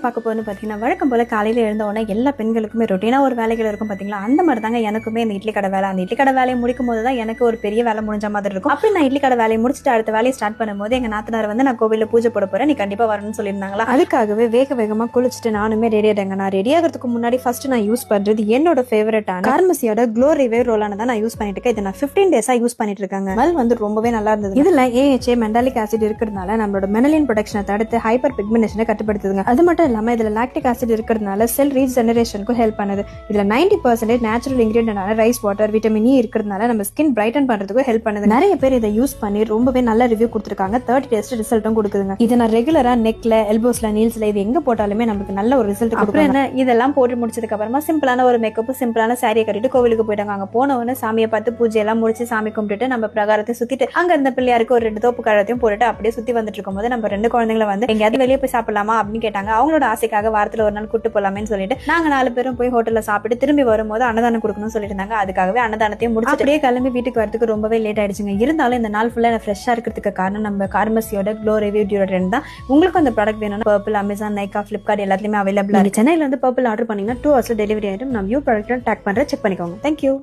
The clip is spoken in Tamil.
பார்க்க போகணும்னு பார்த்தீங்கன்னா, வழக்கம் போல காலையில் எழுந்த உடனே எல்லா பெண்களுக்குமே ரொட்டீனாக ஒரு வேலைகள் இருக்கும் பார்த்தீங்களா, அந்த மாதிரி தாங்க எனக்குமே இந்த இட்லி கடை வேலை. அந்த இட்லி கடை வேலையை முடிக்கும் போது தான் எனக்கு ஒரு பெரிய வேலை முடிஞ்ச மாதிரி இருக்கும். அப்படி நான் இட்லி கடை வேலையை முடிச்சுட்டு அடுத்த வேலையை ஸ்டார்ட் பண்ணும்போது எங்கள் நாத்தனார் வந்து நான் கோவிலில் பூஜை போட போகிறேன், நீ கண்டிப்பாக வரணும்னு சொல்லியிருந்தாங்களா. அதுக்காகவே வேகமாக குளிச்சுட்டு நானுமே ரெடி ஆகிட்டேங்க. நான் ரெடி ஆகிறதுக்கு முன்னாடி ஃபர்ஸ்ட் நான் யூஸ் பண்ணுறது என்னோட ஃபேவரட்டான கார்மசியோட க்ளோ ரிவைவ் ரோலான தான் நான் யூஸ் பண்ணிட்டு இருக்கேன். இதை நான் 15 டேஸாக யூஸ் பண்ணிட்டு இருக்காங்க. ஸ்மெல் வந்து ரொம்பவே நல்லா இருந்தது. இதில் AHA மெண்டாலிக் ஆசிட் இருக்கிறதுனால நம்மளோட மெனலின் ப்ரொடக்ஷனை தடுத்து ஹைப்பர் பிக்மெண்டேஷனை கட்டுப்படுத்துதுங்க. அது மட்டும் இல்லாமல் இதில் லாக்டிக் ஆசிட் இருக்கிறதுனால செல் ரீஜெனரேஷனுக்கும் ஹெல்ப் பண்ணுது. இதில் 90% நேச்சுரல் இன்கிரியன்டான ரைஸ் வாட்டர், விட்டமின் E இருக்கிறதுனால நம்ம ஸ்கின் பிரைட்டன் பண்றதுக்கும் ஹெல்ப் பண்ணுது. நிறைய பேர் இதை யூஸ் பண்ணி ரொம்பவே நல்ல ரிவ்யூ கொடுத்துருக்காங்க. 30 டேஸ் ரிசல்ட்டும் கொடுக்குதுங்க. இதை நான் ரெகுலரா நெக்ல, எல்போஸ்ல, நீல்ஸ்ல இது எங்க போட்டாலுமே நமக்கு நல்ல ஒரு ரிசல்ட் கொடுக்கும். என்ன இதெல்லாம் போட்டு முடிச்சதுக்கு அப்புறமா சிம்பிளான ஒரு மேக்கப், சிம்பிளான சாரியை கட்டிட்டு கோவிலுக்கு போயிட்டாங்க. அங்க போனவொன்னு சாமியை பார்த்து பூஜை எல்லாம் முடிச்சு சாமி கும்பிட்டுட்டு நம்ம பிரகாரத்தை சுத்திட்டு அங்க இருந்த பிள்ளையாருக்கு ஒரு 2 தோப்பு கழகத்தையும் போட்டுட்டு அப்படியே சுத்தி வந்துட்டு இருக்கும் போது நம்ம 2 குழந்தைங்களை வந்து எங்கேயாவது வெளியே போய் சாப்பிடலாமா அப்படின்னு கேட்டாங்க. அவங்களோட ஆசைக்காக வாரத்துல ஒரு நாள் கூட்டு போலாமேன்னு சொல்லிட்டு நாங்க 4 பேரும் போய் ஹோட்டல்ல சாப்பிட்டு திரும்பி வரும்போது அன்னதானம் கொடுக்கணும்னு சொல்லிட்டு இருந்தாங்க. அதுக்காகவே அன்னதானத்தையும் முடிச்சு அப்படியே கிளம்பி வீட்டுக்கு வரதுக்கு ரொம்பவே லேட் ஆயிடுச்சுங்க. இருந்தாலும் இந்த நாள் ஃபுல்லா ஃப்ரெஷ்ஷா இருக்கிறதுக்கு காரணம் நம்ம கார்மசியோட க்ளோ ரிவ்யூ டியோட்ரண்ட் தான். உங்களுக்கு அந்த ப்ராடக்ட் வேணும்னா பர்பிள், அமேசான், நைகா, ஃபிளிப்கார்ட் எல்லாத்துலயுமே அவைலபிளா இருக்கு. சென்னையில இருந்து பர்பிள் ஆர்டர் பண்ணீங்கன்னா 2 ஹவர்ஸ்ல டெலிவரி ஆயிடும். நான் வியூ ப்ராடக்ட் டேக் பண்றேன், செக் பண்ணிக்கோங்க. தேங்க்யூ.